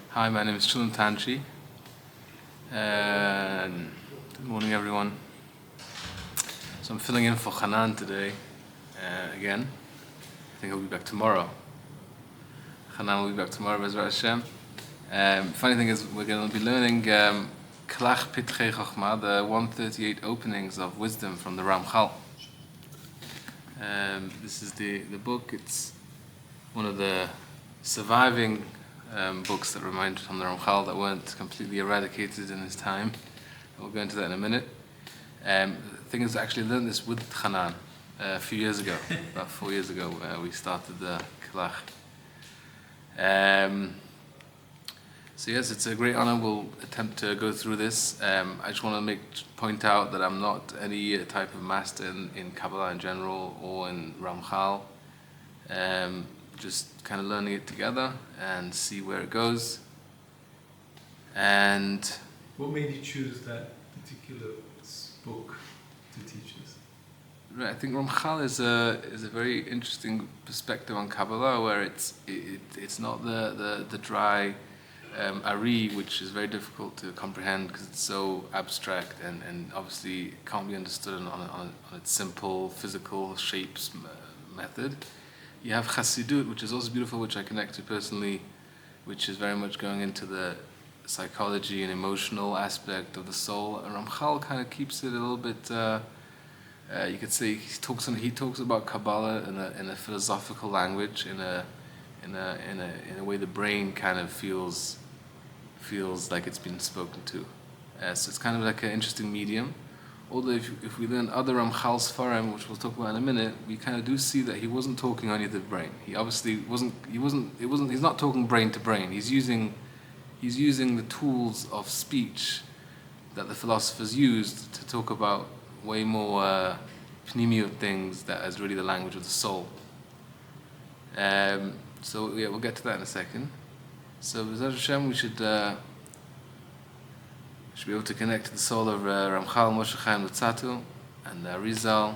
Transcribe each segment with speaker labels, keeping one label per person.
Speaker 1: Hi, my name is Shlomo Godsi. And good morning, everyone. So I'm filling in for Hanan today, again. I think he'll be back tomorrow. Hanan will be back tomorrow, Bezrat Hashem. Funny thing is, we're going to be learning Klach Pitchei Chochma, the 138 openings of wisdom from the RaMHaL. This is the book. It's one of the surviving books that remind from the RaMHaL that weren't completely eradicated in his time. We'll go into that in a minute. The thing is, I actually learned this with Hanan a few years ago, about 4 years ago, we started the Klach. So yes, it's a great honor. We'll attempt to go through this. I just want to point out that I'm not any type of master in Kabbalah in general or in RaMHaL. Just kind of learning it together and see where it goes. And
Speaker 2: what made you choose that particular book to teach us?
Speaker 1: Right, I think RaMHaL is a very interesting perspective on Kabbalah, where it's not the dry Ari, which is very difficult to comprehend because it's so abstract and obviously can't be understood on its simple physical shapes method. You have Chassidut, which is also beautiful, which I connect to personally, which is very much going into the psychology and emotional aspect of the soul. And RaMHaL kind of keeps it a little bit. You could say he talks about Kabbalah in a philosophical language, in a way the brain kind of feels like it's been spoken to. So it's kind of like an interesting medium. Although if we learn other RaMHaL Sfarim, which we'll talk about in a minute, we kind of do see that he wasn't talking only to the brain. He obviously he's not talking brain to brain. He's using the tools of speech that the philosophers used to talk about way more pnimiut things that is really the language of the soul. So yeah, we'll get to that in a second. So B'ezras Hashem, we should be able to connect to the soul of RaMHaL Moshe Luzzatto and RaMHaL,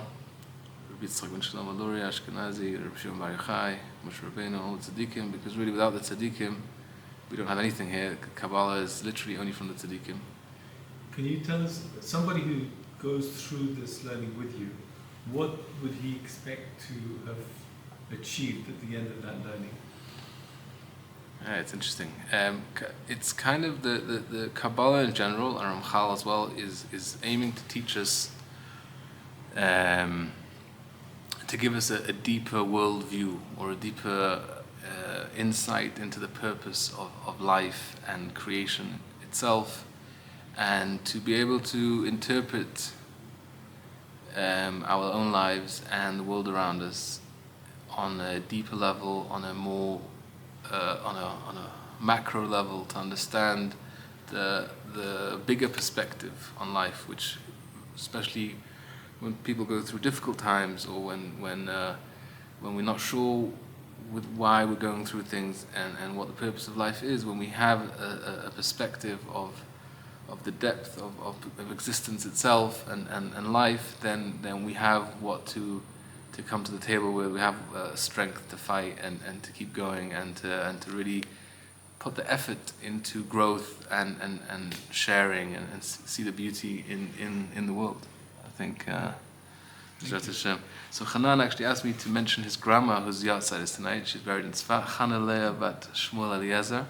Speaker 1: Rabbi Yitzchak ben Shlomo Luri, Ashkenazi, Rabbi Shimon Bar Yochai, Moshe Rabbeinu, all the tzaddikim, because really without the tzaddikim, we don't have anything here. Kabbalah is literally only from the tzaddikim.
Speaker 2: Can you tell us, somebody who goes through this learning with you, what would he expect to have achieved at the end of that learning?
Speaker 1: It's interesting. It's kind of the Kabbalah in general, and RaMHaL as well, is aiming to teach us, to give us a deeper worldview or a deeper insight into the purpose of life and creation itself, and to be able to interpret our own lives and the world around us on a deeper level, on a more on a macro level, to understand the bigger perspective on life, which especially when people go through difficult times, or when we're not sure with why we're going through things and what the purpose of life is, when we have a perspective of the depth of existence itself and life, then we have what to come to the table with. We have strength to fight and to keep going and to really put the effort into growth and sharing and see the beauty in the world. I think so Hanan actually asked me to mention his grandma, who's the outsiders tonight. She's buried in Tzfat, Hanalea bat Shmuel Eliezer.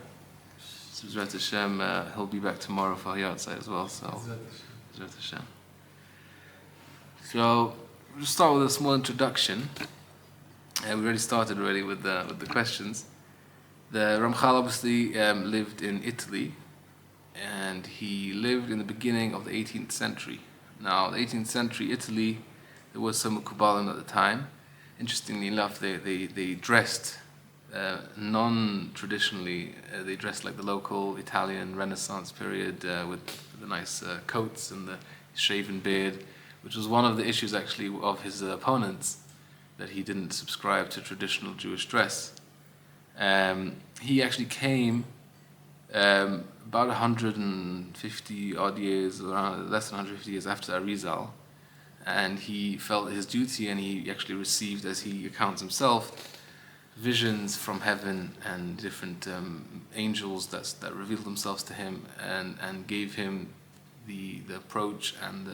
Speaker 1: So B'ezrat Hashem, he'll be back tomorrow for the outside as well. So B'ezrat Hashem. So we'll start with a small introduction. We already started with the questions. The RaMHaL obviously lived in Italy, and he lived in the beginning of the 18th century. Now, the 18th century Italy, there was some Kabbalim at the time. Interestingly enough, they dressed non-traditionally. They dressed like the local Italian Renaissance period, with the nice coats and the shaven beard, which was one of the issues actually of his opponents, that he didn't subscribe to traditional Jewish dress. He actually came about 150 odd years, around less than 150 years after RaMHaL, and he felt his duty, and he actually received, as he accounts himself, visions from heaven and different angels that revealed themselves to him and gave him the approach and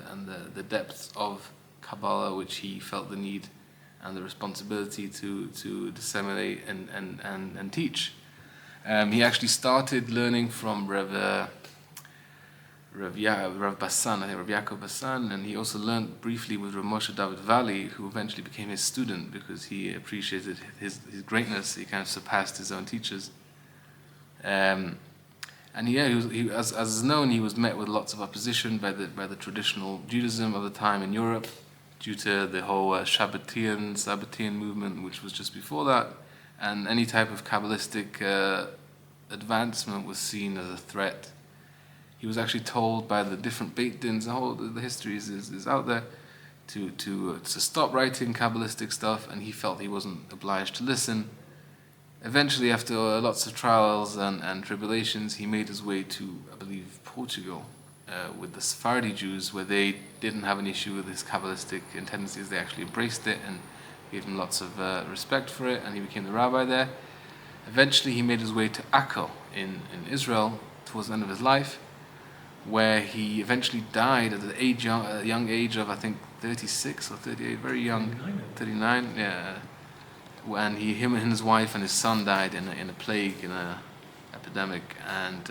Speaker 1: the depth of Kabbalah, which he felt the need and the responsibility to disseminate and teach. He actually started learning from Rav Bassan, I think Rav Yaakov Bassan, and he also learned briefly with RaMHaL David Valley, who eventually became his student because he appreciated his greatness. He kind of surpassed his own teachers. And he as is known, he was met with lots of opposition by the traditional Judaism of the time in Europe, due to the whole Sabbatean movement, which was just before that, and any type of Kabbalistic advancement was seen as a threat. He was actually told by the different Beit Dins, the history is out there, to stop writing Kabbalistic stuff, and he felt he wasn't obliged to listen. Eventually, after lots of trials and tribulations, he made his way to, I believe, Portugal, with the Sephardi Jews, where they didn't have an issue with his Kabbalistic tendencies. They actually embraced it and gave him lots of respect for it, and he became the rabbi there. Eventually, he made his way to Akko in Israel towards the end of his life, where he eventually died at a young age of, I think, 36 or 38, very young, 39, yeah. When him and his wife and his son died in a plague, in an epidemic, and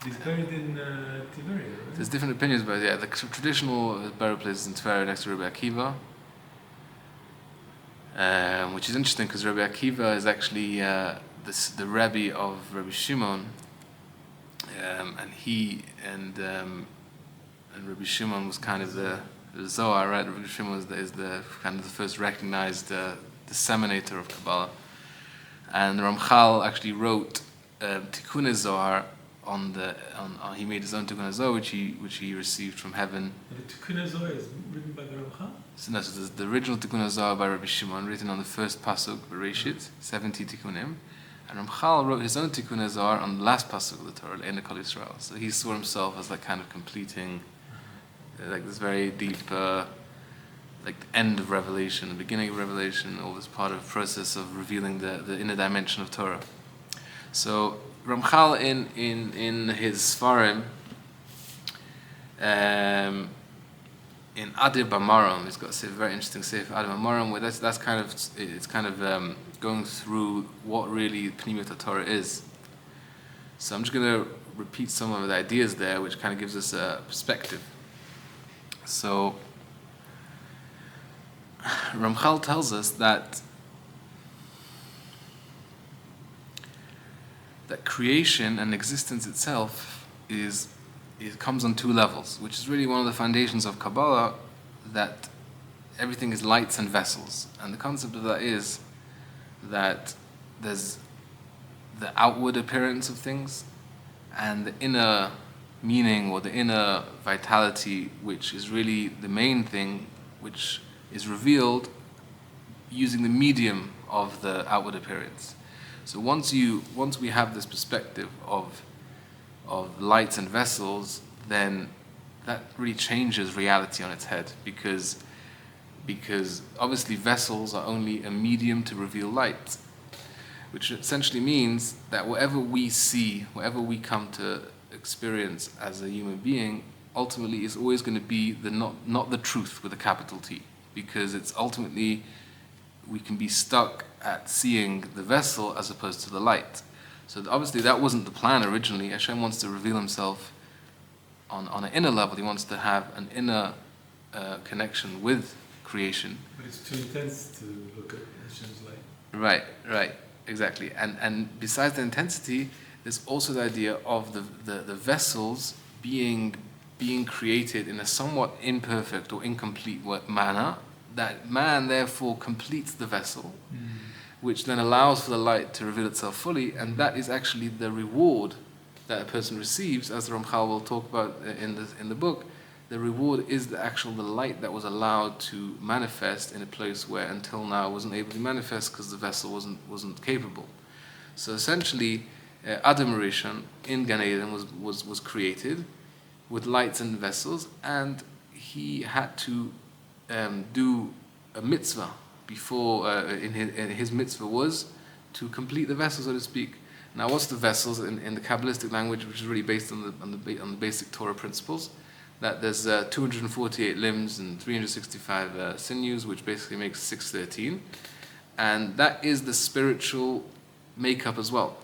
Speaker 2: he's buried in Tiberia, right?
Speaker 1: There's different opinions, but yeah, the traditional burial place is in Tveria next to Rabbi Akiva, which is interesting because Rabbi Akiva is actually the Rebbe of Rabbi Shimon, and he and Rabbi Shimon was kind of the Zohar, right? Rabbi Shimon is the kind of the first recognized disseminator of Kabbalah, and RaMHaL actually wrote Tikkun Zohar he made his own Tikkun Zohar, which he received from heaven.
Speaker 2: And the Tikkun Zohar is written by the RaMHaL?
Speaker 1: So there's the original Tikkun Zohar by Rabbi Shimon, written on the first pasuk, Bereshit, 70 Tikkunim. And RaMHaL wrote his own Tikkun Zohar on the last pasuk of the Torah, in the Kol Yisrael. So he saw himself as like kind of completing like this very deep like the end of Revelation, the beginning of Revelation, all this part of the process of revealing the inner dimension of Torah. So RaMHaL in his Sfarim, in Adir Bamaram, he's got a very interesting sefer, Adir Bamaram, where that's kind of going through what really Pnimiyut Torah is. So I'm just going to repeat some of the ideas there, which kind of gives us a perspective. So RaMHaL tells us that creation and existence itself it comes on two levels, which is really one of the foundations of Kabbalah, that everything is lights and vessels. And the concept of that is that there's the outward appearance of things and the inner meaning or the inner vitality, which is really the main thing, which is revealed using the medium of the outward appearance. So once we have this perspective of lights and vessels, then that really changes reality on its head, because obviously vessels are only a medium to reveal light, which essentially means that whatever we see, whatever we come to experience as a human being, ultimately is always going to be not the truth with a capital T, because it's ultimately we can be stuck at seeing the vessel as opposed to the light. So obviously that wasn't the plan originally. Hashem wants to reveal himself on an inner level. He wants to have an inner connection with creation.
Speaker 2: But it's too intense to look at Hashem's light.
Speaker 1: Right, exactly. And besides the intensity, there's also the idea of the vessels being created in a somewhat imperfect or incomplete manner. That man therefore completes the vessel, which then allows for the light to reveal itself fully, and that is actually the reward that a person receives, as RaMHaL will talk about in the book. The reward is the light that was allowed to manifest in a place where until now wasn't able to manifest because the vessel wasn't capable. So essentially, Adam Rishon in Gan Eden was created with lights and vessels, and he had to do a mitzvah before. In his mitzvah was complete the vessel, so to speak. Now, what's the vessels in the Kabbalistic language, which is really based on the basic Torah principles? That there's 248 limbs and 365 sinews, which basically makes 613, and that is the spiritual makeup as well.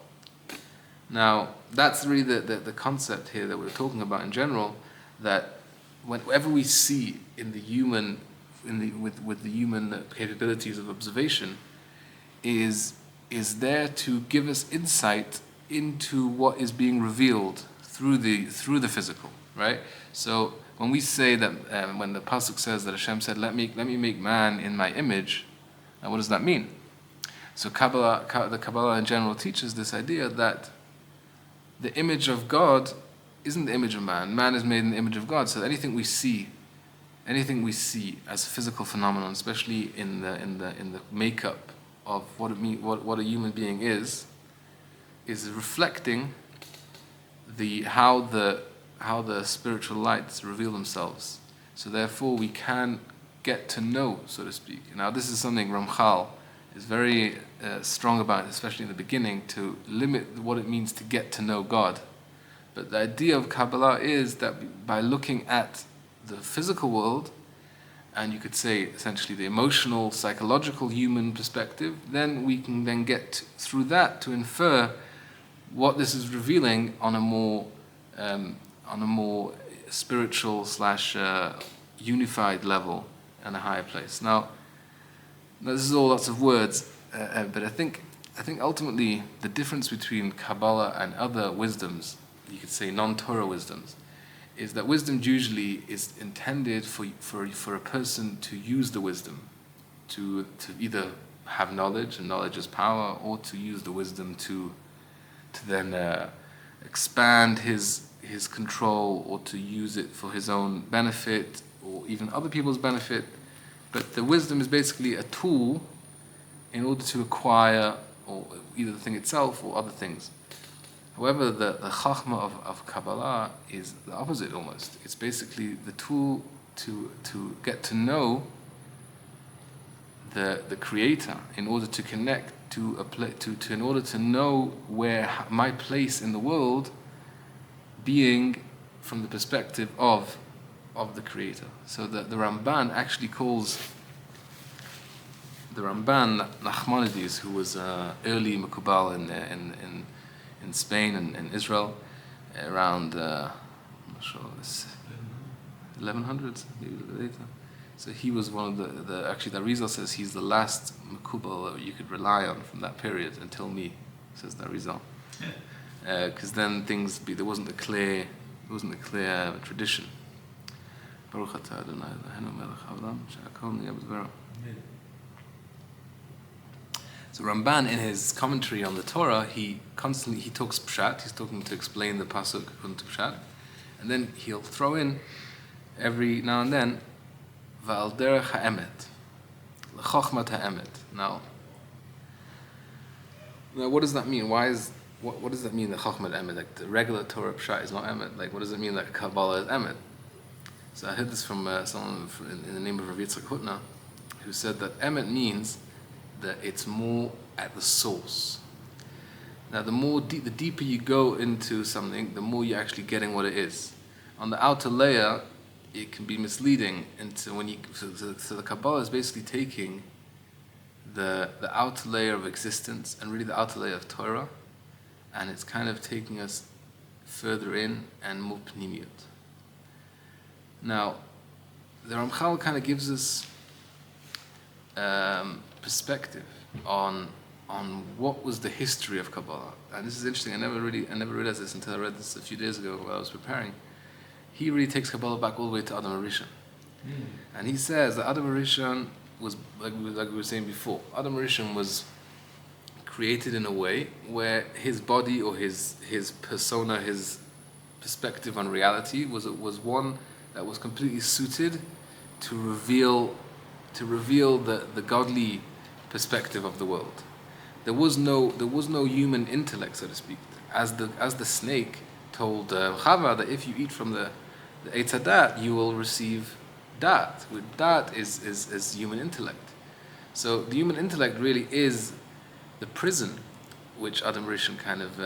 Speaker 1: Now, that's really the concept here that we're talking about in general. That whenever we see in the human, with the human capabilities of observation, is there to give us insight into what is being revealed through the physical, right? So when we say that, when the pasuk says that Hashem said, "Let me make man in my image," what does that mean? So the Kabbalah in general teaches this idea that the image of God isn't the image of man. Man is made in the image of God. So anything we see as a physical phenomenon, especially in the makeup of what a human being is reflecting how the spiritual lights reveal themselves. So therefore we can get to know, so to speak. Now this is something RaMHaL is very strong about, especially in the beginning, to limit what it means to get to know God. But the idea of Kabbalah is that by looking at the physical world, and you could say essentially the emotional, psychological, human perspective, then we can then get through that to infer what this is revealing on a more spiritual / unified level and a higher place. Now this is all lots of words, but I think ultimately the difference between Kabbalah and other wisdoms, you could say non-Torah wisdoms, is that wisdom usually is intended for a person to use the wisdom, to either have knowledge, and knowledge is power, or to use the wisdom to then expand his control, or to use it for his own benefit, or even other people's benefit. But the wisdom is basically a tool in order to acquire or either the thing itself or other things. However, the Chachma of Kabbalah is the opposite almost. It's basically the tool to get to know the Creator in order to connect to in order to know where my place in the world, being from the perspective of the Creator. So the Ramban actually calls the Ramban Nachmanides, who was early Makubal in Spain and in Israel around I'm not sure, 1100s, maybe later. So he was one of the actually the Rizal says he's the last Makubal that you could rely on from that period until me, says the Rizal. Because then there wasn't a clear tradition. Baruch atah Adonai Eloheinu melech haolam she'hakol niyeh b'dvaro. So Ramban, in his commentary on the Torah, he talks pshat. He's talking to explain the pasuk according to pshat, and then he'll throw in every now and then v'al derech ha'emet, l'chochmat ha'emet. Now, what does that mean? What does that mean? The chochmat emet, like the regular Torah pshat is not emet. Like, what does it mean that Kabbalah is emet? So I heard this from someone in the name of Rav Yitzchak Hutner, who said that emet means that it's more at the source. Now, the deeper you go into something, the more you're actually getting what it is. On the outer layer, it can be misleading. So the Kabbalah is basically taking the outer layer of existence and really the outer layer of Torah, and it's kind of taking us further in and more pnimiyut. Now, the RaMHaL kind of gives us perspective on what was the history of Kabbalah, and this is interesting. I never realized this until I read this a few days ago while I was preparing. He really takes Kabbalah back all the way to Adam HaRishon, and he says that Adam HaRishon was like we were saying before. Adam HaRishon was created in a way where his body or his persona, his perspective on reality was one that was completely suited to reveal the godly perspective of the world. There was no human intellect, so to speak. As the snake told Chava that if you eat from the Eitz HaDat, you will receive Dat. Dat is human intellect. So the human intellect really is the prison which Adam Rishon kind of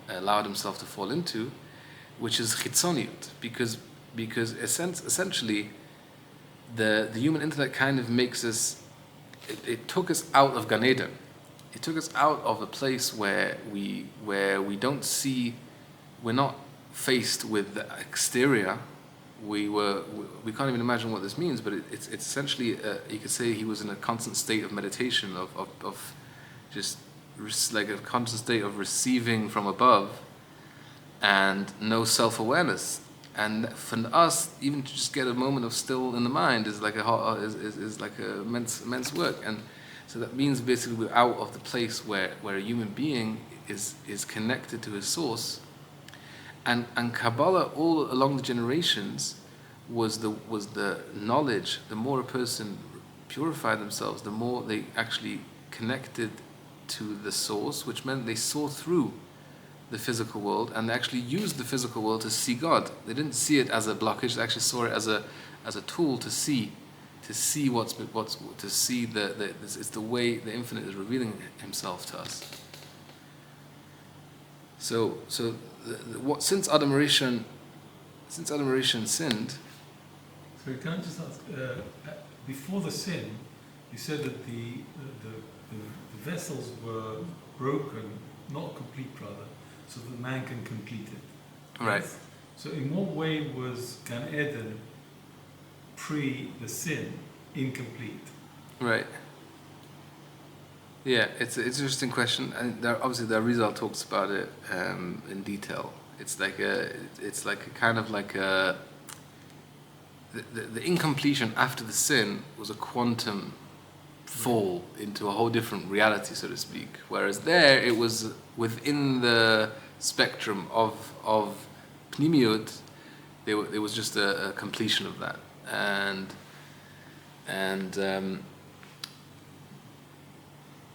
Speaker 1: allowed himself to fall into, which is chitzoniut, because essentially the human intellect kind of makes us, it took us out of Gan Eden. It took us out of a place where we don't see, we're not faced with the exterior. We can't even imagine what this means, but it's essentially, you could say he was in a constant state of meditation, of just like a constant state of receiving from above, and no self-awareness. And for us, even to just get a moment of still in the mind is like a immense work. And so that means basically we're out of the place where a human being is connected to his source. And Kabbalah all along the generations was the knowledge. The more a person purified themselves, the more they actually connected to the source, which meant they saw through the physical world, and they actually used the physical world to see God. They didn't see it as a blockage; they actually saw it as a tool to see what's to see it's the way the Infinite is revealing Himself to us. So since Adam Rishon sinned.
Speaker 2: So can I just ask? Before the sin, you said that the vessels were broken, not complete rather, so that man can complete it.
Speaker 1: Right.
Speaker 2: Yes? So in what way was Gan Eden pre the sin incomplete?
Speaker 1: Right. Yeah, it's an interesting question, and obviously the RaMHaL talks about it in detail. It's like the incompletion after the sin was a quantum fall into a whole different reality, so to speak. Whereas there, it was within the spectrum of Pnimiut. There was just a completion of that, and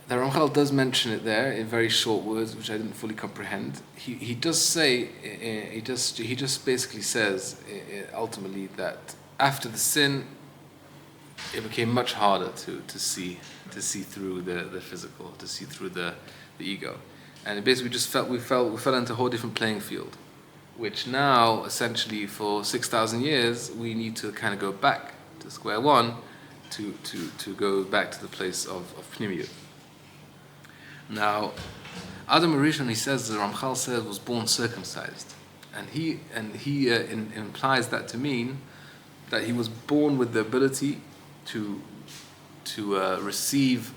Speaker 1: the RaMHaL does mention it there in very short words, which I didn't fully comprehend. He does say, he just basically says ultimately that after the sin, it became much harder to see through the physical, to see through the ego, and it basically just we fell into a whole different playing field, which now essentially for 6,000 years we need to kind of go back to square one to go back to the place of Pnimiut. Now, Adam Rishon, he says, the RaMHaL says, was born circumcised, and he implies that to mean that he was born with the ability to receive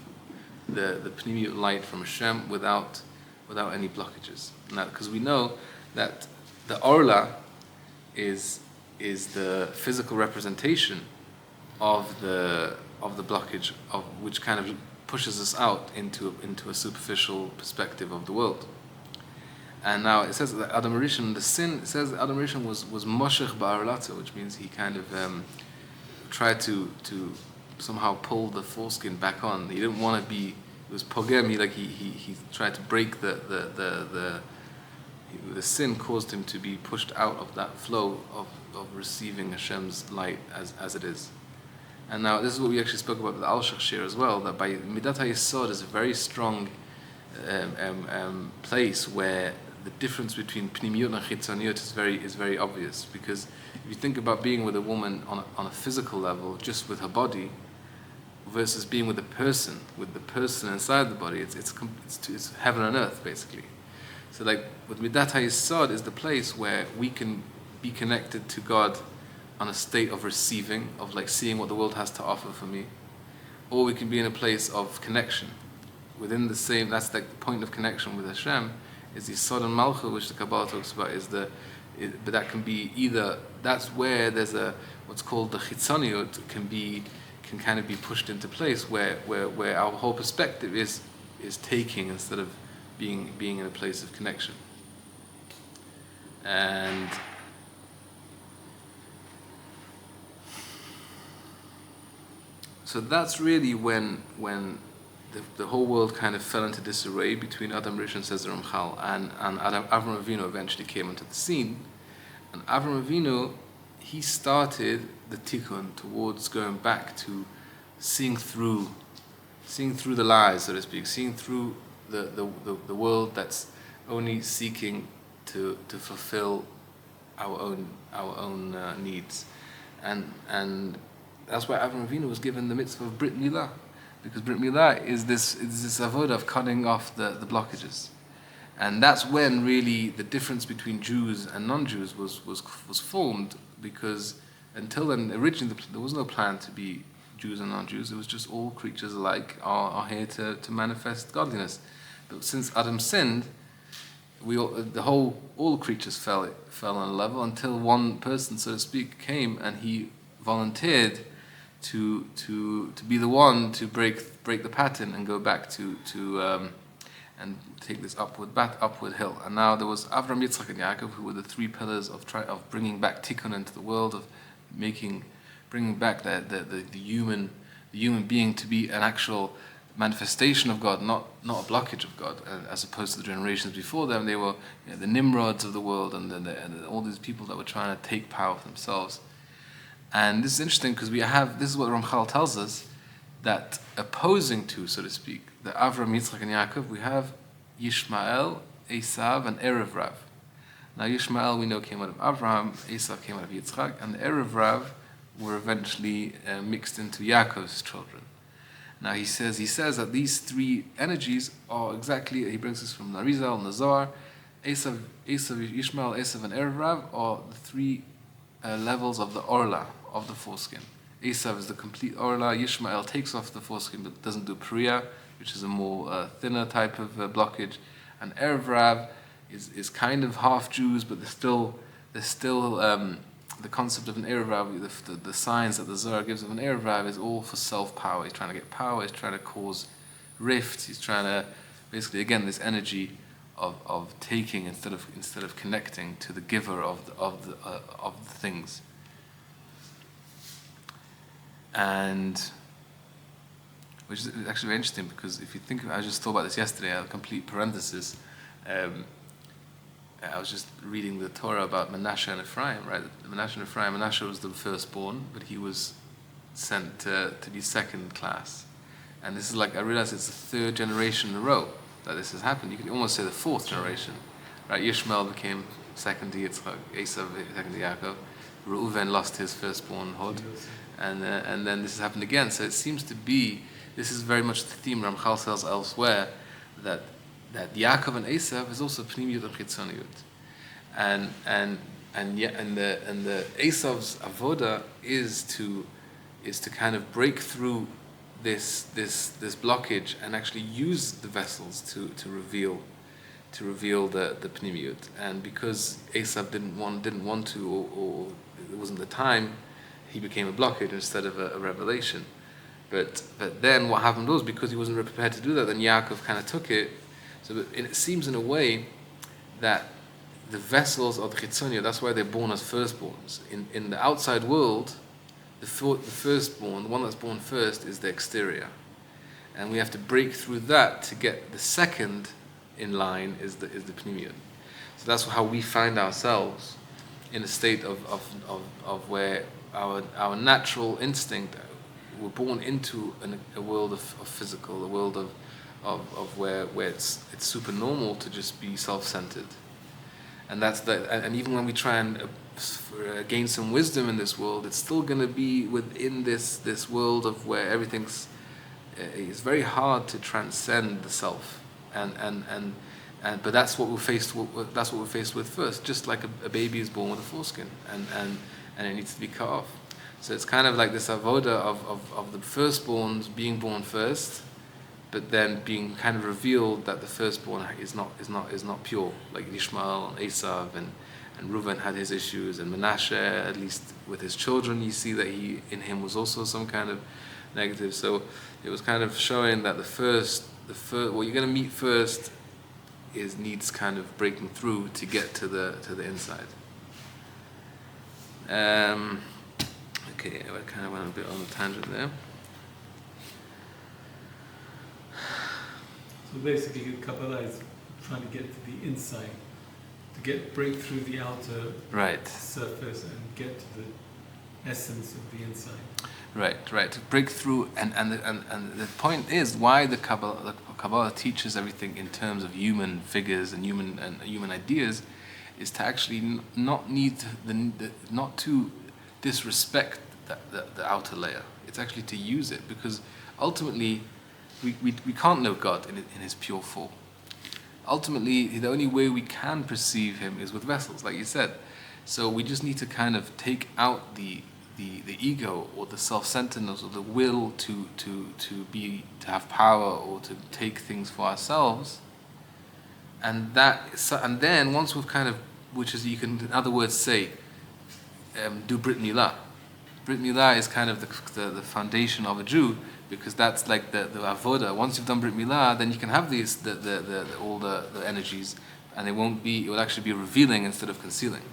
Speaker 1: the Pnimiut light from Hashem without any blockages. Now, because we know that the Orla is the physical representation of the blockage, of which kind of pushes us out into a superficial perspective of the world. And now it says that Adam Rishon, the sin, it says that Adam Rishon was moshech ba'arlatza, which means he kind of tried to somehow pull the foreskin back on. He didn't want to be. It was pogem. He tried to break the sin caused him to be pushed out of that flow of receiving Hashem's light as it is. And now this is what we actually spoke about with the Alshech shir as well, that by Midat HaYesod is a very strong place where the difference between Pnimiut and Chitzoniut is very obvious. Because if you think about being with a woman on a physical level, just with her body, versus being with the person inside the body, it's heaven and earth basically. So like with Midat HaYesod is the place where we can be connected to God on a state of receiving, of like seeing what the world has to offer for me, or we can be in a place of connection within the same. That's like the point of connection with Hashem is the Yesod and Malchut, which the Kabbalah talks about. But that can be either. That's where there's what's called the Chitzoniut can kind of be pushed into place where our whole perspective is taking instead of being in a place of connection. And so that's really when the whole world kind of fell into disarray between Adam Rishon, says the RaMHaL, and Avram Avinu eventually came onto the scene. And Avram Avinu, he started the tikkun towards going back to seeing through the lies, so to speak, seeing through the world that's only seeking to fulfill our own needs, and that's why Avram Avinu was given the mitzvah of Brit Milah, because Brit Milah is this avodah of cutting off the blockages, and that's when really the difference between Jews and non-Jews was formed, because until then originally there was no plan to be Jews and non-Jews. It was just all creatures alike are here to manifest godliness. But since Adam sinned, all creatures fell on a level, until one person, so to speak, came and he volunteered to be the one to break the pattern and go back to and take this upward hill. And now there was Avram, Yitzchak, and Yaakov, who were the three pillars of bringing back tikkun into the world, of bringing back the human being to be an actual manifestation of God, not a blockage of God, as opposed to the generations before them. They were the Nimrods of the world, and all these people that were trying to take power for themselves. And this is interesting because this is what RaMHaL tells us, that opposing to, so to speak, the Avram, Yitzchak, and Yaakov, we have Yishmael, Esav, and Erev Rav. Now Yishmael, we know, came out of Abraham, Esav came out of Yitzchak, and the Erev Rav were eventually mixed into Yaakov's children. Now he says that these three energies are exactly, he brings this from Narizal and Nazar, Esav, Yishmael, Esav, and Erev Rav are the three levels of the Orla, of the foreskin. Esav is the complete Orla, Yishmael takes off the foreskin but doesn't do Priya, which is a more thinner type of blockage, and Erev Rav is kind of half Jews, but there's still the concept of an Erev Rav, the signs that the Zohar gives of an Erev Rav is all for self-power. He's trying to get power, he's trying to cause rifts, he's trying to, basically, again, this energy of taking instead of connecting to the giver of the things. And which is actually very interesting, because if you think of, I just thought about this yesterday, a complete parenthesis. I was just reading the Torah about Menashe and Ephraim, right? Menashe and Ephraim, Menashe was the firstborn, but he was sent to be second class. And this is like, I realize it's the third generation in a row that this has happened. You can almost say the fourth generation, right? Yishmael became second to Yitzchak, Esav second to Yaakov, Reuven lost his firstbornhood, and then this has happened again. So it seems to be, this is very much the theme RaMHaL says elsewhere, that Yaakov and Esav is also pnimiyut and chitzoniyut, and the Esav's avoda is to kind of break through this blockage and actually use the vessels to reveal the pnimiyut. And because Esav didn't want to, or it wasn't the time, he became a blockage instead of a revelation. But then what happened was, because he wasn't prepared to do that, then Yaakov kind of took it. So it seems in a way that the vessels of the Chitzonia, that's why they're born as firstborns. In the outside world, the firstborn, the one that's born first, is the exterior. And we have to break through that to get the second in line is the Pnimiyut. So that's how we find ourselves in a state of where our natural instinct, we're born into a world of physical, a world of where it's super normal to just be self-centered, and and even when we try and gain some wisdom in this world, it's still going to be within this world of where everything's. It's very hard to transcend the self, but that's what we're faced with. That's what we're faced with first. Just like a baby is born with a foreskin, and it needs to be cut off. So it's kind of like this avoda of the firstborns being born first, but then being kind of revealed that the firstborn is not pure, like Yishmael and Esav and Reuven had his issues, and Menashe, at least with his children, you see that in him was also some kind of negative. So it was kind of showing that the first what you're going to meet first needs kind of breaking through to get to the inside. Okay, I kind of went a bit on a tangent there.
Speaker 2: So basically, Kabbalah is trying to get to the inside, to break through the outer
Speaker 1: right.
Speaker 2: surface and get to essence of the inside.
Speaker 1: Right. To break through, and the point is why the Kabbalah teaches everything in terms of human figures and human ideas, is to actually not to disrespect the outer layer. It's actually to use it, because ultimately we can't know God in his pure form. Ultimately, the only way we can perceive him is with vessels, like you said. So we just need to kind of take out the ego or the self-centeredness or the will to have power or to take things for ourselves. And then once we've kind of, which is, you can in other words say, do Brit Milah. Brit Milah is kind of the foundation of a Jew, because that's like the avoda. Once you've done Brit Milah, then you can have these all the energies, and it will actually be revealing instead of concealing.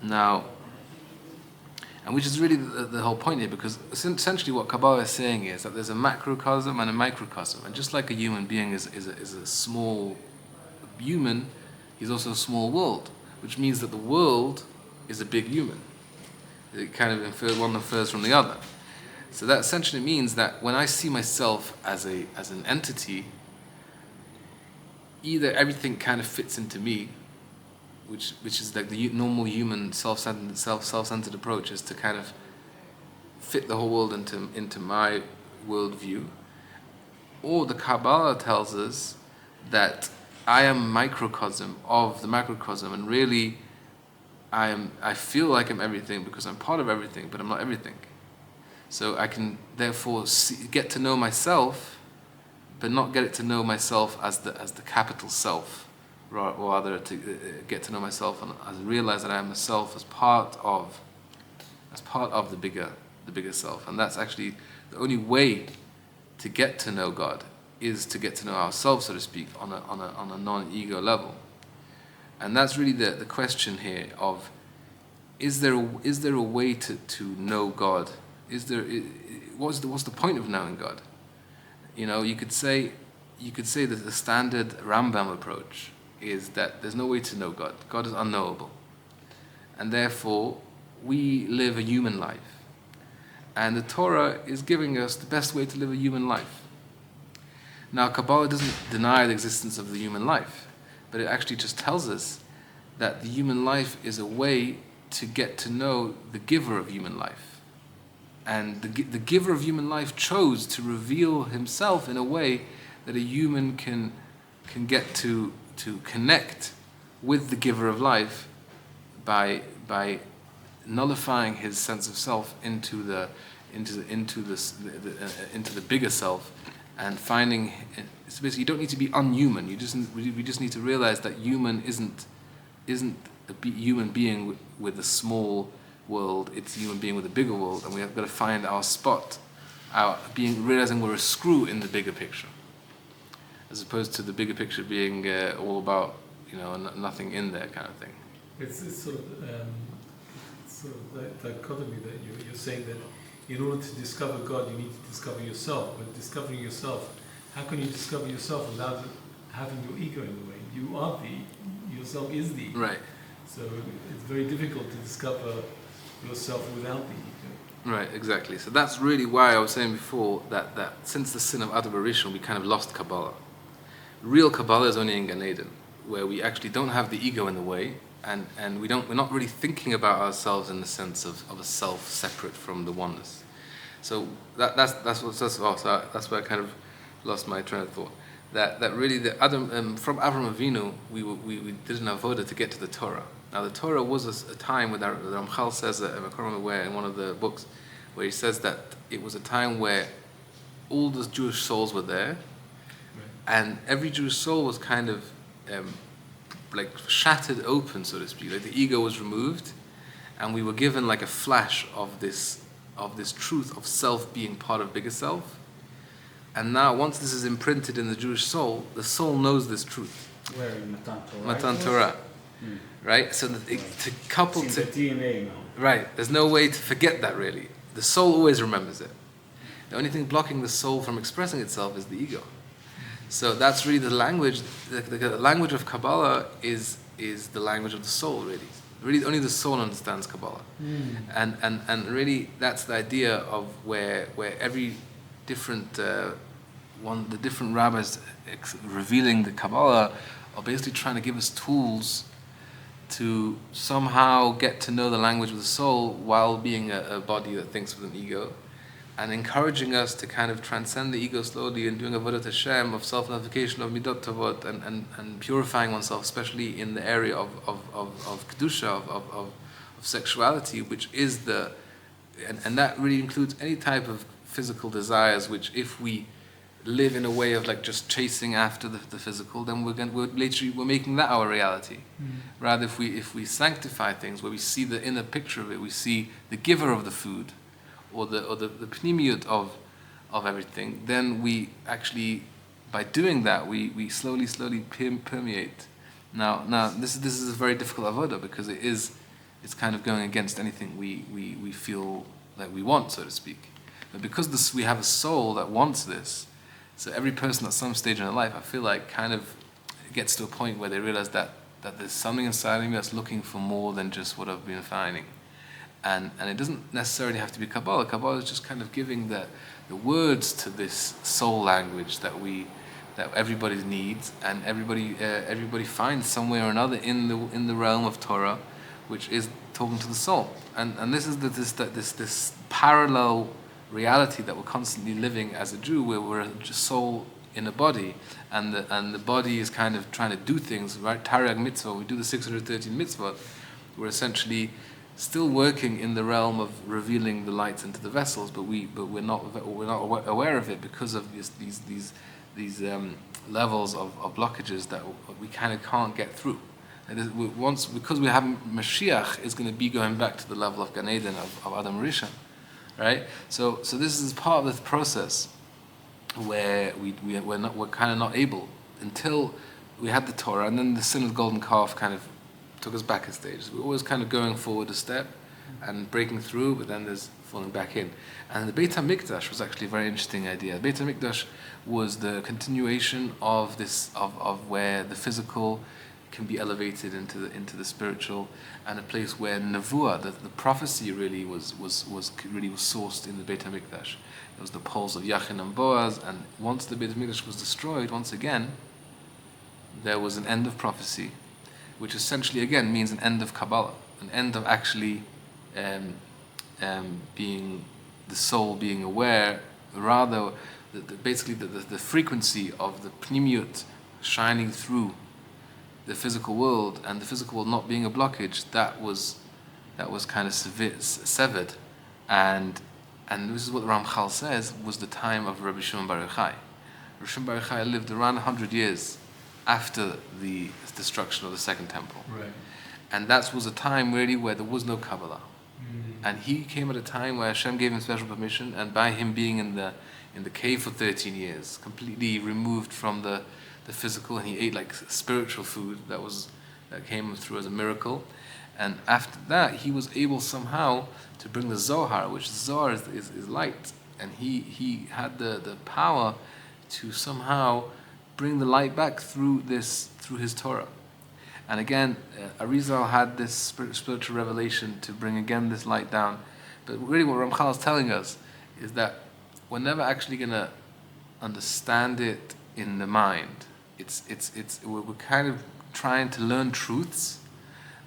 Speaker 1: Now, and which is really the whole point here, because essentially what Kabbalah is saying is that there's a macrocosm and a microcosm, and just like a human being is a small human, he's also a small world, which means that the world is a big human. It kind of one infers from the other. So that essentially means that when I see myself as an entity, either everything kind of fits into me, which is like the normal human self-centered approach, is to kind of fit the whole world into my worldview, or the Kabbalah tells us that I am a microcosm of the macrocosm, and really I feel like I'm everything because I'm part of everything, but I'm not everything. So I can therefore get to know myself, but not get to know myself as the capital self, rather to get to know myself and realize that I am a self as part of the bigger self. And that's actually the only way to get to know God, is to get to know ourselves, so to speak, on a non-ego level. And that's really the question here of, is there a way to know God? What's the point of knowing God? You could say that the standard Rambam approach is that there's no way to know God. God is unknowable, and therefore we live a human life, and the Torah is giving us the best way to live a human life. Now, Kabbalah doesn't deny the existence of the human life, but it actually just tells us that the human life is a way to get to know the giver of human life. And the giver of human life chose to reveal himself in a way that a human can get to connect with the giver of life by nullifying his sense of self into the bigger self, and finding. So basically, you don't need to be unhuman. We just need to realize that human isn't a human being with a small world. It's a human being with a bigger world, and we have got to find our spot, realizing we're a screw in the bigger picture, as opposed to the bigger picture being all about nothing in there kind of thing.
Speaker 2: It's sort of that dichotomy that you're saying that in order to discover God, you need to discover yourself. But discovering yourself, how can you discover yourself without having your ego in the way? Yourself is the ego.
Speaker 1: Right.
Speaker 2: So it's very difficult to discover yourself without the ego.
Speaker 1: Right, exactly. So that's really why I was saying before that since the sin of Adam Rishon, we kind of lost Kabbalah. Real Kabbalah is only in Gan Eden, where we actually don't have the ego in the way, and we're not really thinking about ourselves in the sense of a self separate from the oneness. So that's where I kind of lost my train of thought. That really the Adam from Avram Avinu we did an avoda to get to the Torah. Now the Torah was a time where the RaMHaL says I can't remember where in one of the books, where he says that it was a time where all the Jewish souls were there, and every Jewish soul was kind of like shattered open, so to speak. Like the ego was removed, and we were given like a flash of this truth of self being part of bigger self. And now, once this is imprinted in the Jewish soul, the soul knows this truth.
Speaker 3: Where in Matan Torah?
Speaker 1: Matan Torah, right? So that to couple
Speaker 3: it's
Speaker 1: to
Speaker 3: in the DNA now.
Speaker 1: right, there's no way to forget that really. The soul always remembers it. The only thing blocking the soul from expressing itself is the ego. So that's really the language. The language of Kabbalah is the language of the soul, really. Really, only the soul understands Kabbalah. And really, that's the idea of where every different the different rabbis revealing the Kabbalah are basically trying to give us tools to somehow get to know the language of the soul while being a body that thinks with an ego, and encouraging us to kind of transcend the ego slowly and doing avodat Hashem, of self-nullification, of midot tovot, and purifying oneself, especially in the area of kedusha, of sexuality, which is and that really includes any type of physical desires, which if we live in a way of like just chasing after the physical, then we're making that our reality. Rather, if we sanctify things, where we see the inner picture of it, we see the giver of the food, or the pnimiyut of everything, then we actually, by doing that, we slowly permeate. Now this is a very difficult avodah, because it's kind of going against anything we feel like we want, so to speak. But because we have a soul that wants this, so every person at some stage in their life, I feel like, kind of gets to a point where they realize that there's something inside of me that's looking for more than just what I've been finding. And it doesn't necessarily have to be Kabbalah. Kabbalah is just kind of giving the words to this soul language that everybody needs, and everybody finds somewhere or another in the realm of Torah, which is talking to the soul. And this is this parallel reality that we're constantly living as a Jew, where we're a soul in a body, and the body is kind of trying to do things, right? Tariag mitzvah, we do the 613 mitzvot. We're essentially still working in the realm of revealing the lights into the vessels, but we're not aware of it because of these levels of blockages that we kind of can't get through. Because we have Mashiach is going to be going back to the level of Gan Eden, of Adam Rishon. Right, so this is part of this process where we're kind of not able, until we had the Torah, and then the sin of the golden calf kind of took us back a stage. We're always kind of going forward a step and breaking through, but then there's falling back in. And the Beit HaMikdash was actually a very interesting idea. The Beit HaMikdash was the continuation of this of where the physical can be elevated into the spiritual, and a place where Nevuah, the prophecy, really was sourced in the Beit HaMikdash. It was the poles of Yachin and Boaz, and once the Beit HaMikdash was destroyed, once again, there was an end of prophecy, which essentially again means an end of Kabbalah, an end of actually being the soul being aware, rather basically the frequency of the pnimiyut shining through the physical world, and the physical world not being a blockage, that was kind of severed, and this is what the RaMHaL says was the time of Rabbi Shimon Bar Yochai. Rabbi Shimon Bar Yochai lived around 100 years after the destruction of the Second Temple,
Speaker 2: right.
Speaker 1: And that was a time really where there was no Kabbalah, and he came at a time where Hashem gave him special permission, and by him being in the cave for 13 years, completely removed from the physical, and he ate like spiritual food that came through as a miracle. And after that, he was able somehow to bring the Zohar, which the Zohar is light, and he had the power to somehow bring the light back through his Torah. And again, Arizal had this spiritual revelation to bring again this light down. But really, what RaMHaL is telling us is that we're never actually going to understand it in the mind. We're kind of trying to learn truths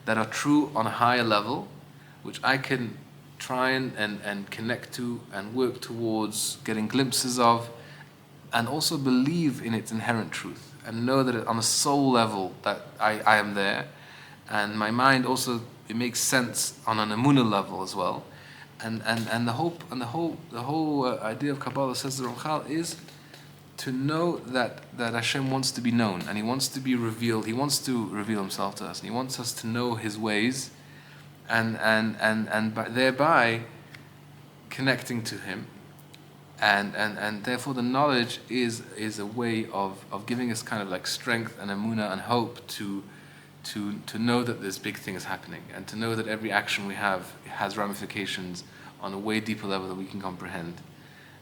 Speaker 1: that are true on a higher level, which I can try and connect to and work towards getting glimpses of, and also believe in its inherent truth, and know that on a soul level that I am there, and my mind also, it makes sense on an emunah level as well, and the whole idea of Kabbalah, says the RaMHaL, is to know that Hashem wants to be known, and He wants to be revealed. He wants to reveal Himself to us, and He wants us to know His ways, and thereby connecting to Him, and therefore the knowledge is a way of giving us kind of like strength and emunah and hope to know that this big thing is happening, and to know that every action we have has ramifications on a way deeper level that we can comprehend,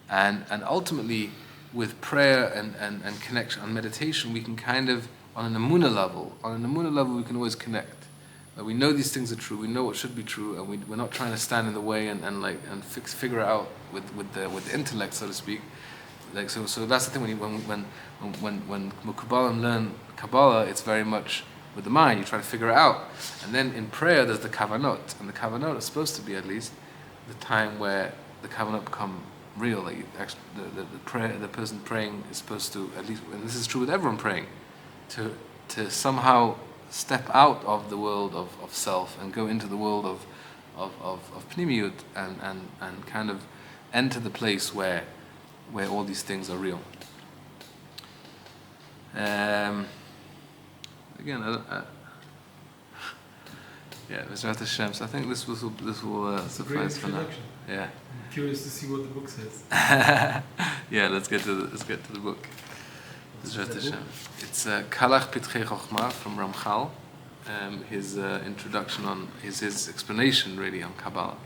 Speaker 1: and ultimately, with prayer and connection and meditation, we can kind of, on an emunah level, we can always connect. We know these things are true. We know what should be true, and we're not trying to stand in the way and figure it out with the intellect, so to speak. Like so that's the thing when Mukabalim learn Kabbalah, it's very much with the mind. You try to figure it out, and then in prayer there's the kavanot, and the kavanot is supposed to be at least the time where the kavanot become real. Like actually, the person praying is supposed to, at least, and this is true with everyone praying, to somehow step out of the world of self and go into the world of pnimiyut and kind of enter the place where all these things are real. Again, Mr. Hashem. So I think this will suffice for now. Yeah.
Speaker 2: I'm curious to see what the book says.
Speaker 1: Yeah, let's get to the book. Mr. Hashem. It's Kalach Pitchei Chochma from RaMHaL. His introduction on his explanation really on Kabbalah.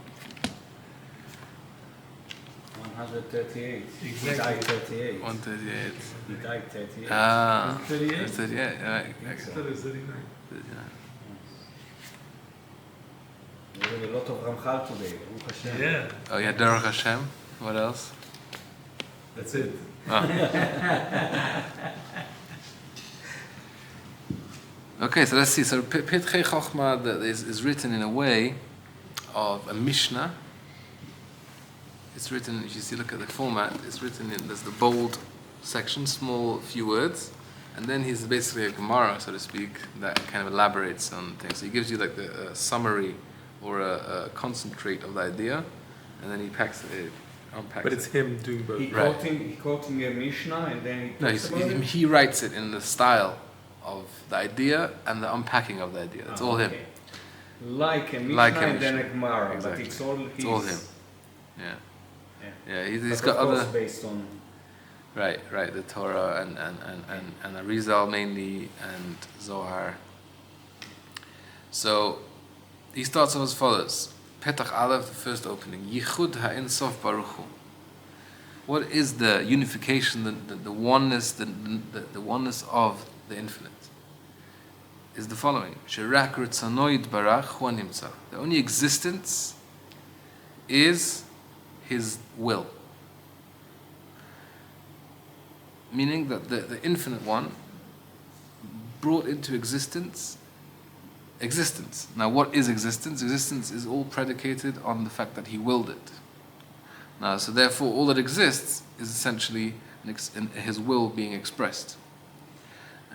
Speaker 3: 138.
Speaker 2: Exactly.
Speaker 3: He died 38.
Speaker 1: 138.
Speaker 3: He died 38.
Speaker 1: Ah.
Speaker 2: 38?
Speaker 1: 38. Right.
Speaker 2: I thought it was 39.
Speaker 1: 39.
Speaker 3: We have a lot of RaMHaL today. Baruch Hashem.
Speaker 2: Yeah.
Speaker 1: Oh yeah, Derech Hashem. What else?
Speaker 2: That's it.
Speaker 1: Okay, so let's see. So Pitchei Chochma is written in a way of a Mishnah. It's written, if you see, look at the format, it's written in, there's the bold section, small few words, and then he's basically a Gemara, so to speak, that kind of elaborates on things. So he gives you like the summary or a concentrate of the idea, and then he unpacks
Speaker 2: But it's
Speaker 1: it.
Speaker 2: him doing both.
Speaker 3: He
Speaker 1: Right.
Speaker 3: quoting a Mishnah and then he
Speaker 1: No,
Speaker 3: talks about it?
Speaker 1: he writes it in the style of the idea and the unpacking of the idea. It's all him.
Speaker 3: Okay. Like a Mishnah
Speaker 1: Like a
Speaker 3: and then a
Speaker 1: Mishnah.
Speaker 3: Gemara,
Speaker 1: Exactly.
Speaker 3: but it's all his.
Speaker 1: It's all him. Yeah.
Speaker 3: Yeah.
Speaker 1: Yeah, he's
Speaker 3: But
Speaker 1: got
Speaker 3: of course
Speaker 1: other...
Speaker 3: based on.
Speaker 1: Right, the Torah and Arizal mainly and Zohar. So he starts off as follows: Petach Aleph, the first opening. Yichud Ha'in Sof Baruch Hu. What is the unification, the oneness, the oneness of the infinite? Is the following: Sherak Ritzanoid Barach Hu Nimtza. The only existence is His will. Meaning that the infinite one brought into existence. Now what is existence? Existence is all predicated on the fact that he willed it. Now, so therefore all that exists is essentially his will being expressed.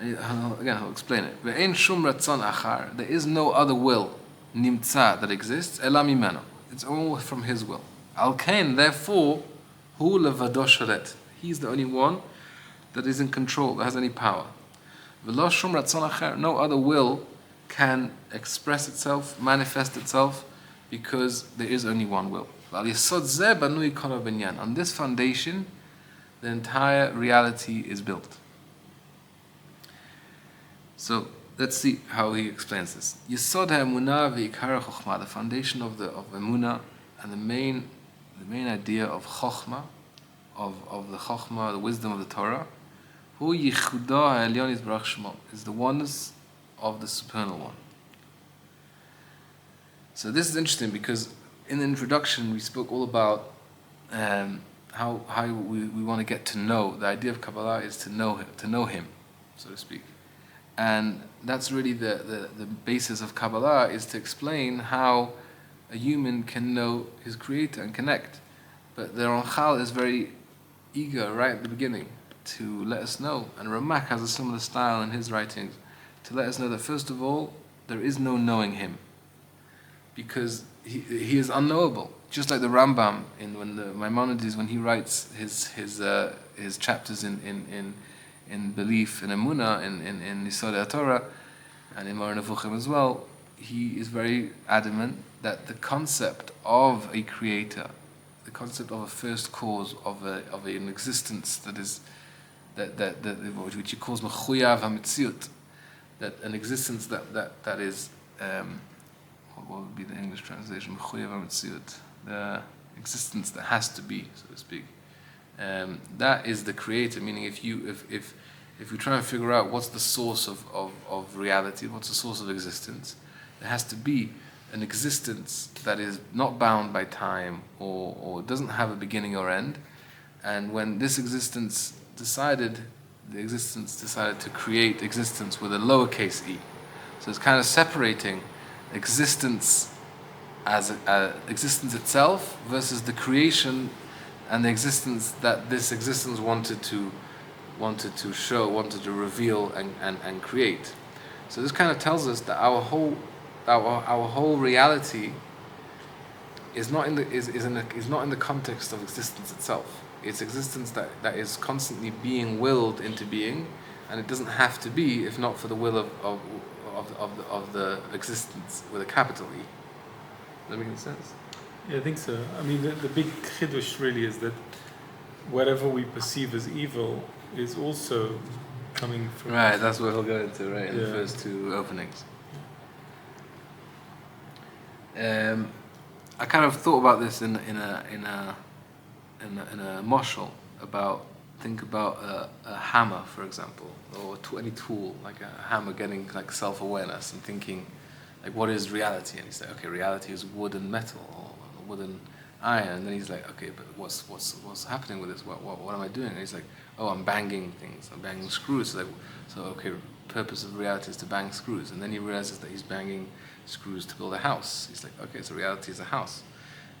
Speaker 1: Again, I'll explain it. Ve'ein shum ratzon achar. There is no other will, nimtza, that exists, ela mimeno. It's all from his will. Al kain, therefore, hu levado sholet. He's the only one that is in control, that has any power. V'lo shum ratzon achar. No other will can express itself, manifest itself, because there is only one will. On this foundation, the entire reality is built. So let's see how he explains this. Yesod ha'emunah ve'ikar chokhmah, the foundation of emunah, and the main idea of chokhmah, of the chokhmah, the wisdom of the Torah, hu yichudah ha'elyon yizbarach shmo, is the oneness of the supernal one. So this is interesting because in the introduction we spoke all about how we want to get to know. The idea of Kabbalah is to know him, so to speak. And that's really the basis of Kabbalah, is to explain how a human can know his creator and connect. But the RaMHaL is very eager right at the beginning to let us know, and RaMHaL has a similar style in his writings, to let us know that first of all, there is no knowing him, because he is unknowable. Just like the Rambam when the Maimonides, when he writes his chapters in belief in Emunah, in Yisodei Torah, and in Moreh Nevuchim as well, he is very adamant that the concept of a creator, the concept of a first cause, of an existence that is that which he calls mechuyav hametziut, that an existence that is what would be the English translation? Mechuyav hametziut, the existence that has to be, so to speak. That is the creator. Meaning, if we try and figure out what's the source of reality, what's the source of existence, There has to be an existence that is not bound by time or doesn't have a beginning or end. And when this existence decided to create existence with a lowercase e. So it's kind of separating existence as existence itself versus the creation and the existence that this existence wanted to show, wanted to reveal and create. So this kind of tells us that our whole reality is not in the context of existence itself. It's existence that is constantly being willed into being, and it doesn't have to be if not for the will of the existence with a capital E. Does that make any sense?
Speaker 2: Yeah, I think so. I mean, the big chiddush really is that whatever we perceive as evil is also coming from...
Speaker 1: Right, that's what he'll go into, right, in the
Speaker 2: Yeah.
Speaker 1: first two openings. I kind of thought about this in a moshel think about a hammer, for example, or any tool, like a hammer getting like self-awareness and thinking, like, what is reality? And he's like, okay, reality is wood and metal, or wood and iron. And then he's like, okay, but what's happening with this? What am I doing? And he's like, oh, I'm banging things. I'm banging screws. So okay, purpose of reality is to bang screws. And then he realizes that he's banging screws to build a house. He's like, okay, so reality is a house.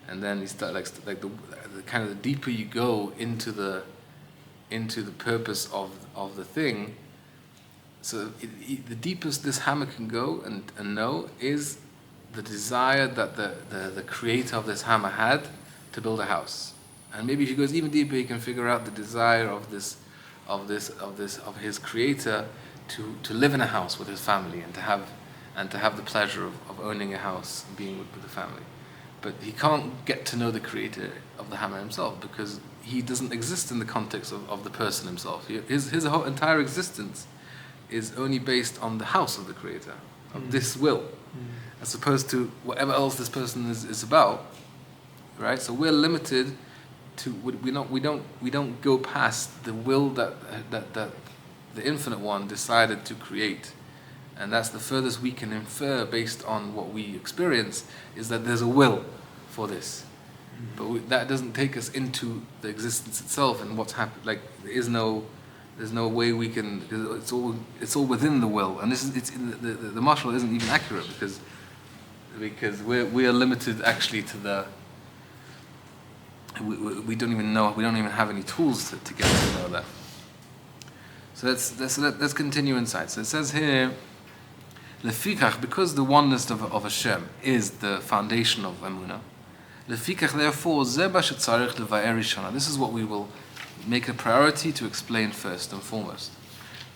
Speaker 1: And then he starts like the kind of the deeper you go into the purpose of the thing. So the deepest this hammer can go and know is the desire that the creator of this hammer had to build a house. And maybe if he goes even deeper, he can figure out the desire of his creator to live in a house with his family and to have the pleasure of owning a house and being with the family. But he can't get to know the creator of the hammer himself because he doesn't exist in the context of the person himself. His whole entire existence is only based on the house of the creator, of this will, as opposed to whatever else this person is about, right? So we're limited to we don't go past the will that the Infinite One decided to create, and that's the furthest we can infer based on what we experience is that there's a will for this, but that doesn't take us into the existence itself and what's happened. Like there's no way we can. It's all within the will, and the marshal isn't even accurate because we are limited actually to the. We don't even know. We don't even have any tools to get to know that. So let's continue inside. So it says here, lefikach, because the oneness of Hashem is the foundation of Emunah. Lefikach, therefore, zeba shetzarich levaer rishona. This is what we will make a priority to explain first and foremost.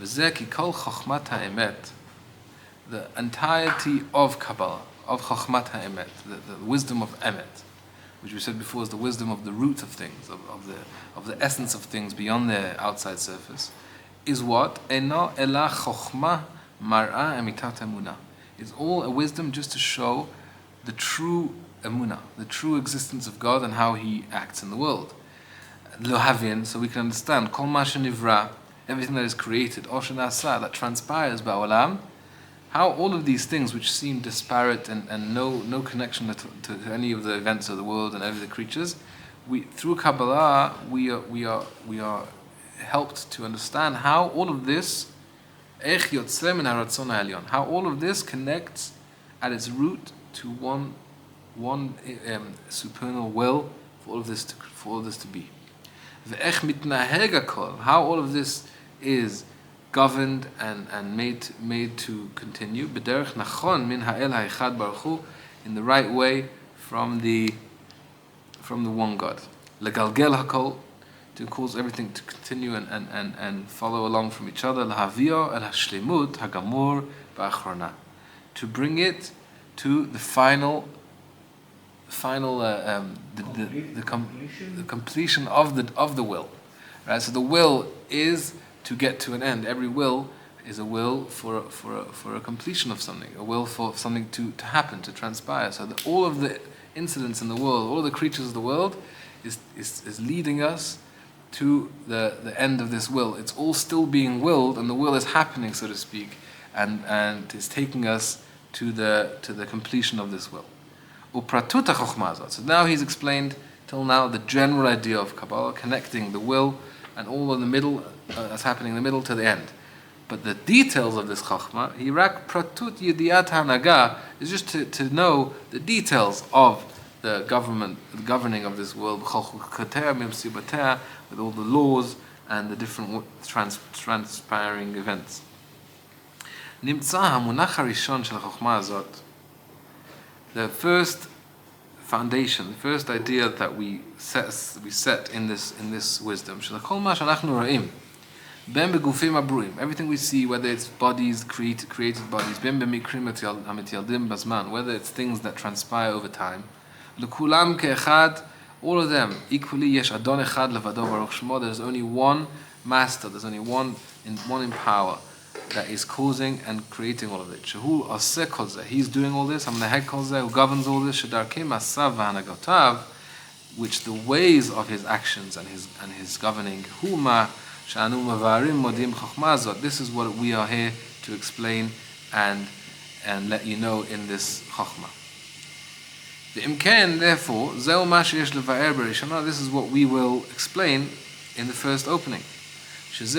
Speaker 1: V'zeh ki kol chochmat ha'emet, the entirety of Kabbalah, of chochmat ha'emet, the wisdom of emet, which we said before is the wisdom of the root of things, of the essence of things beyond their outside surface, is what? Eno ela chochma mar'a emitat emunah. It's all a wisdom just to show the true emunah, the true existence of God and how He acts in the world. Lo havin, so we can understand, kol ma shenivra, everything that is created, or shenasa, that transpires ba'olam, how all of these things which seem disparate and no connection to any of the events of the world and every the creatures, through Kabbalah we are helped to understand how all of this, how all of this connects at its root to one supernal will for all of this to be. How all of this is governed and made to continue b'derech nachon min ha'el ha'echad baruch hu, in the right way from the one God. Legalgel hakol, to cause everything to continue and follow along from each other. Lahavio el hashlemut hagamur ba'achrona, to bring it to the final the completion of the will, right? So the will is to get to an end. Every will is a will for a completion of something, a will for something to happen, to transpire. So that all of the incidents in the world, all of the creatures of the world, is leading us to the end of this will. It's all still being willed, and the will is happening, so to speak, and is taking us to the completion of this will. Upratuta chokhmah hazot. So now he's explained till now the general idea of Kabbalah, connecting the will and all in the middle, that's happening in the middle to the end. But the details of this chokhmah, hirak pratut yidiyat hanaga, is just to know the details of the governing of this world, with all the laws and the different transpiring events. The first foundation, the first idea that we set in this wisdom, everything we see, whether it's bodies, created bodies, whether it's things that transpire over time, all of them equally, there's only one master, there's only one in power that is causing and creating all of it. He's doing all this, who governs all this, which the ways of his actions and his governing, this is what we are here to explain and let you know in this chokhmah. The imken, therefore, this is what we will explain in the first opening. This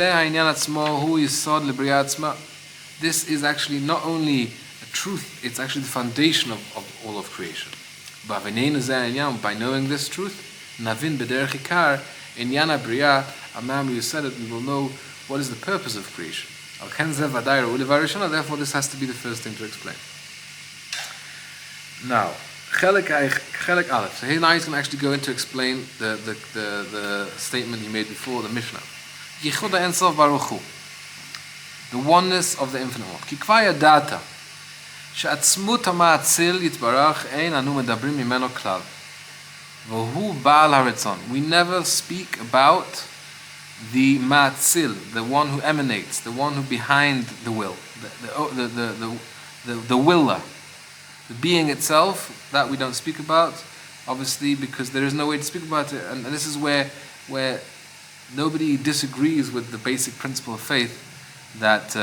Speaker 1: is actually not only a truth, it's actually the foundation of all of creation. By knowing this truth, you said it, we will know what is the purpose of creation. Therefore, this has to be the first thing to explain. Now, Chelik Aleph. So here now he's going to actually go into explain the statement he made before, the Mishnah. Yichud Ensof Baruch Hu, the oneness of the Infinite One. Ki kva yadata, she'atzmut ha'ma'atzil yitbarach ein anu medabrim mimeno klal, v'hu ba'al haritzon. We never speak about the ma'atzil, the one who emanates, the one who behind the will, the willer, the being itself. That we don't speak about, obviously, because there is no way to speak about it, and this is where nobody disagrees with the basic principle of faith that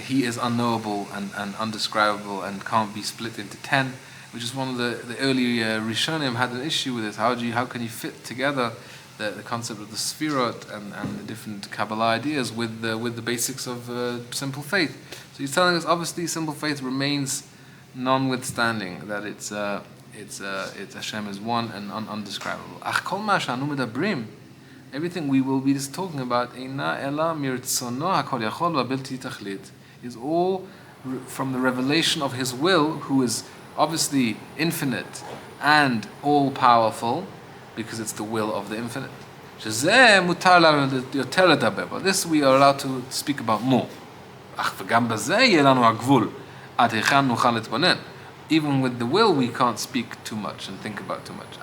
Speaker 1: he is unknowable and undescribable and can't be split into 10, which is one of the early Rishonim had an issue with it. How can you fit together the concept of the Sfirot and the different Kabbalah ideas with the basics of simple faith? So he's telling us, obviously, simple faith remains, notwithstanding that it's Hashem is one and undescribable. Everything we will be talking about is all from the revelation of His will, who is obviously infinite and all powerful, because it's the will of the infinite. But this we are allowed to speak about more. Even with the will, we can't speak too much and think about too much.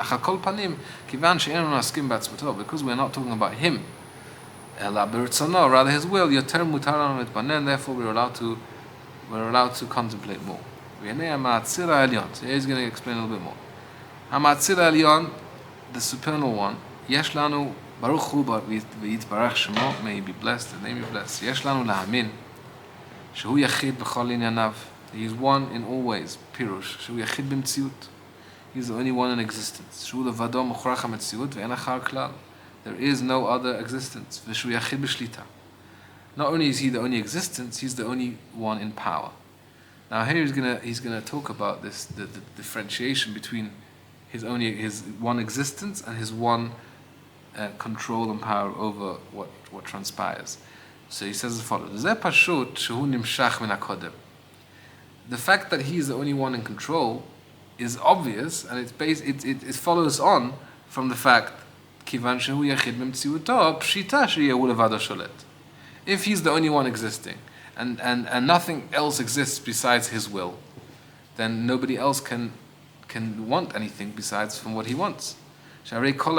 Speaker 1: Because we're not talking about Him, rather His will, therefore we're allowed to contemplate more. So he's going to explain a little bit more. The supernal one, Yesh lanu Baruch Hu v'yitbarach Shemo, may He be blessed, the name be blessed. Yesh lanu lahamin shehu yachid b'chol inyanav. He is one in all ways. Pirush shehu yachid b'mtziut. He is the only one in existence. Shehu levado mochrach ha'metziut ve'en achar klal. There is no other existence. V'shehu yachid b'shlita. Not only is He the only existence, He's the only one in power. Now here he's gonna talk about this the differentiation between his one existence and His one control and power over what transpires. So he says as follows: the fact that He is the only one in control is obvious, and it follows on from the fact if He's the only one existing and nothing else exists besides His will, then nobody else can want anything besides from what He wants. Everything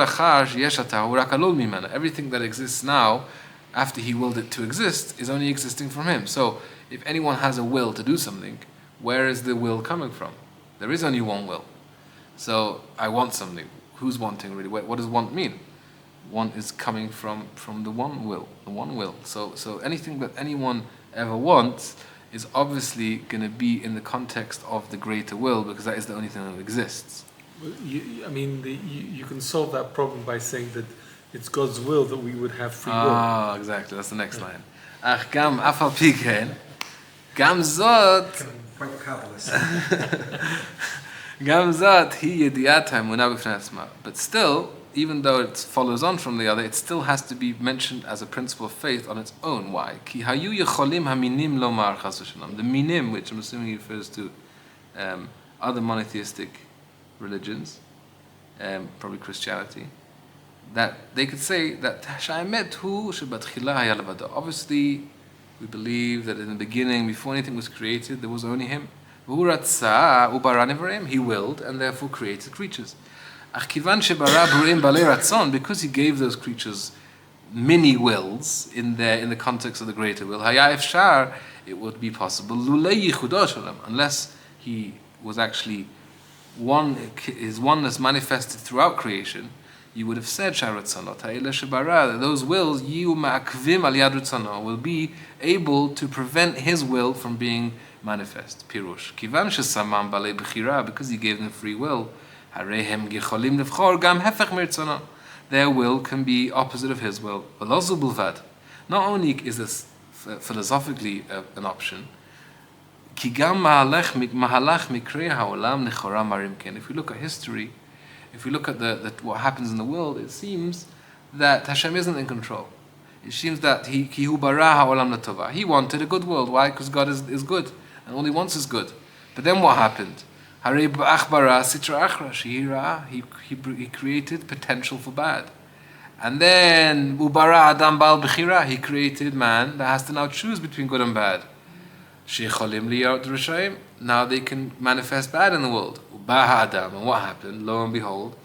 Speaker 1: that exists now, after He willed it to exist, is only existing from Him. So if anyone has a will to do something, where is the will coming from? There is only one will. So I want something. Who's wanting really? What does want mean? Want is coming from the one will, the one will. So anything that anyone ever wants is obviously going to be in the context of the greater will, because that is the only thing that exists.
Speaker 2: You can solve that problem by saying that it's God's will that we would have free will.
Speaker 1: Ah, exactly. That's the next line. Ach gam afal piken, gam zot.
Speaker 3: Quite Kabbalist.
Speaker 1: Gam zot hi yediat ha'emunah b'fnei atzma. But still, even though it follows on from the other, it still has to be mentioned as a principle of faith on its own. Why? Ki hayu yecholim haminim lomar chas v'shalom. The minim, which I'm assuming he refers to other monotheistic religions, probably Christianity, that they could say that Hasha'emet hu shebatchila haya levado. Obviously, we believe that in the beginning, before anything was created, there was only Him. V'hu ratza ubara nevarim. He willed and therefore created creatures. Ach kivan shebara b'ruim balei ratzon, because He gave those creatures many wills in the context of the greater will. Haya efshar, it would be possible lulei yichudo shalom, unless He was actually one, His oneness manifested throughout creation. You would have said that those wills will be able to prevent His will from being manifest. Pirush. Because He gave them free will, their will can be opposite of His will. Not only is this philosophically an option, if we look at history, if we look at what happens in the world, it seems that Hashem isn't in control. It seems that He wanted a good world. Why? Because God is good, and all He wants is good. But then what happened? He created potential for bad. And then He created man that has to now choose between good and bad. Now they can manifest bad in the world. And what happened? Lo and behold,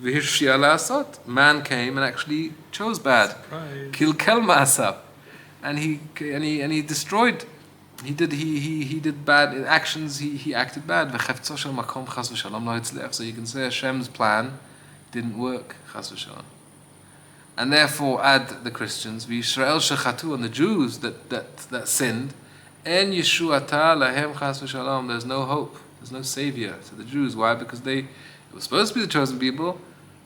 Speaker 1: man came and actually chose bad. Kilkel ma'asab, and he destroyed. He did bad actions. He acted bad. So you can say Hashem's plan didn't work. Chas v'shalom. And therefore, add the Christians, v'Yisrael shechatu, and the Jews that sinned. En Yeshuata lahem chas v'shalom. There's no hope. There's no savior to the Jews. Why? Because it was supposed to be the chosen people,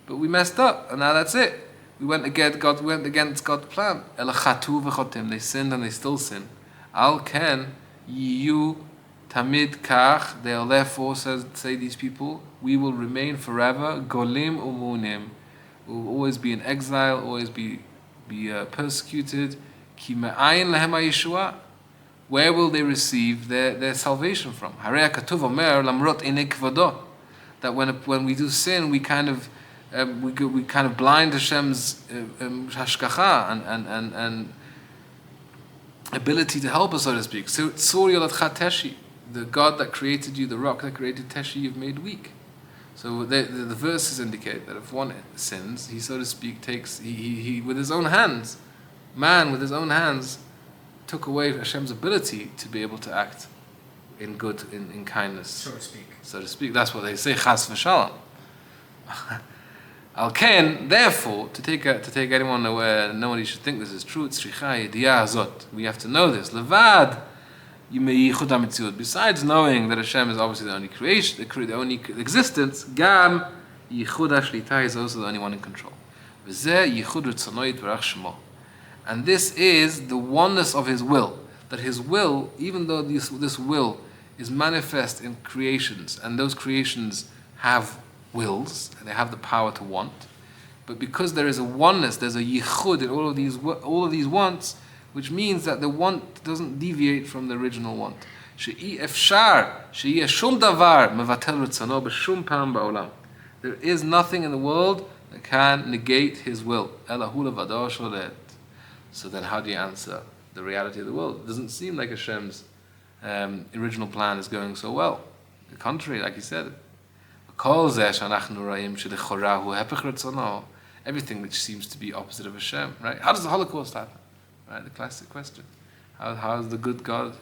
Speaker 1: but we messed up, and now that's it. We went against God's plan. Elachatu v'chotim. They sinned and they still sin. Al ken yiyu tamid kach. They'll therefore say these people, we will remain forever. Golim umunim. We will always be in exile, always be persecuted. Ki me'ayin lahem ha'yeshua. Where will they receive their salvation from? Harei katuv omer lamrot inei kvodo. That when we do sin, we kind of blind Hashem's hashgacha and ability to help us, so to speak. So tzur yolatcha teshi, the God that created you, the rock that created teshi, you've made weak. So the verses indicate that if one sins, he, so to speak, takes he with his own hands, man with his own hands, took away Hashem's ability to be able to act in good, in kindness,
Speaker 3: so to speak.
Speaker 1: That's what they say, chas v'shalom. Al ken, therefore, to take anyone aware, nobody should think this is true. Tzricha yediyah hazot. We have to know this. Levad yimei yichud hametziut. Besides knowing that Hashem is obviously the only creation, the only existence, gam yichud hashlita is also the only one in control. V'zeh yichud ritzono yitbarach shemo. And this is the oneness of His will. That His will, even though this will is manifest in creations, and those creations have wills, and they have the power to want, but because there is a oneness, there's a yichud in all of these wants, which means that the want doesn't deviate from the original want. There is nothing in the world that can negate His will. So then how do you answer the reality of the world? It doesn't seem like Hashem's original plan is going so well. The contrary, like He said. Everything which seems to be opposite of Hashem, right? How does the Holocaust happen? Right, the classic question. How is the good God?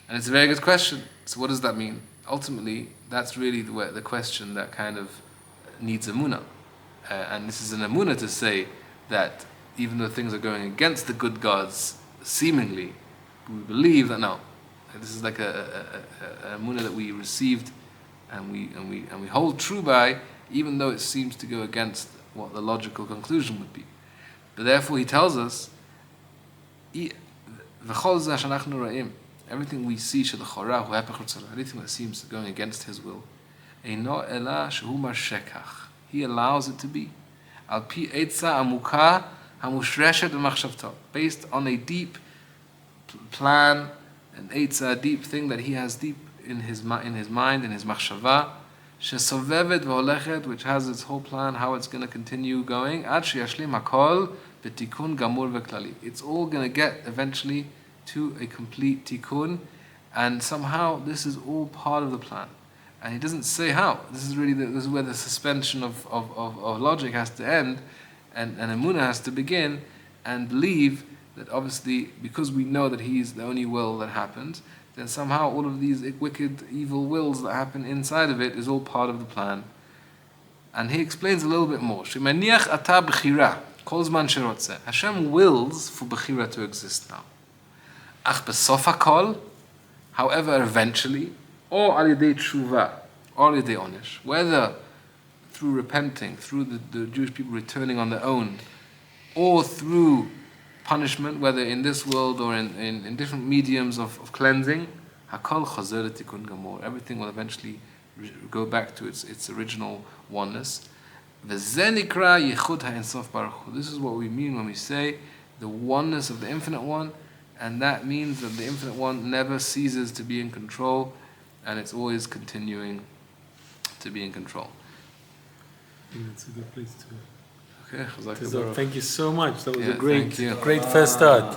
Speaker 1: And it's a very good question. So what does that mean? Ultimately, that's really the question that kind of needs emunah. And this is an emunah to say that even though things are going against the good gods, seemingly, we believe that no, this is like a emunah that we received and we hold true by, even though it seems to go against what the logical conclusion would be. But therefore, he tells us, everything we see, anything that seems going against his will, he allows it to be. Based on a deep plan, an eitzah, deep thing that he has deep in his mind, in his machshava, which has its whole plan, how it's going to continue going. It's all going to get eventually to a complete tikkun, and somehow this is all part of the plan. And he doesn't say how. This is where the suspension of logic has to end, and emunah has to begin, and believe that obviously, because we know that he's the only will that happens, then somehow all of these wicked, evil wills that happen inside of it is all part of the plan. And he explains a little bit more. Hashem wills for bechira to exist now. However, eventually, or al yedei tshuva, or al yedei onesh, whether through repenting, through the Jewish people returning on their own, or through punishment, whether in this world or in different mediums of cleansing, hakol chazer tikkun gamor. Everything will eventually go back to its original oneness. V'zeh nikra yichud ha'ensof baruch hu. This is what we mean when we say the oneness of the Infinite One, and that means that the Infinite One never ceases to be in control, and it's always continuing to be in control.
Speaker 2: I think that's a good place to.
Speaker 1: Okay,
Speaker 2: Thank you so much. That was a
Speaker 1: great
Speaker 2: first start.